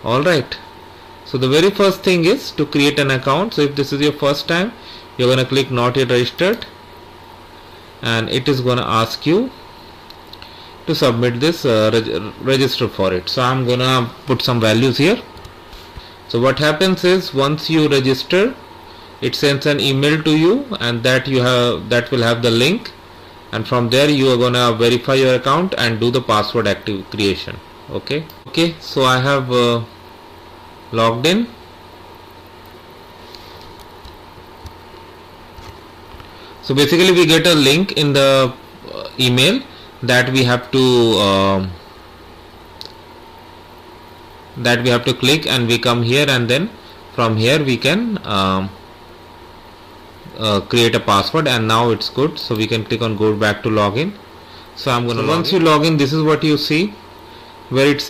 Alright, so the very first thing is to create an account. So if this is your first time, you're going to click not yet registered, and it is going to ask you to submit this register for it. So I'm going to put some values here. So what happens is, once you register, it sends an email to you, and that will have the link, and from there you are going to verify your account and do the password active creation. Okay, so I have logged in. So basically we get a link in the email that we have to click, and we come here, and then from here we can create a password, and now it's good. So we can click on go back to login. So I'm gonna once you log in, this is what you see, where it's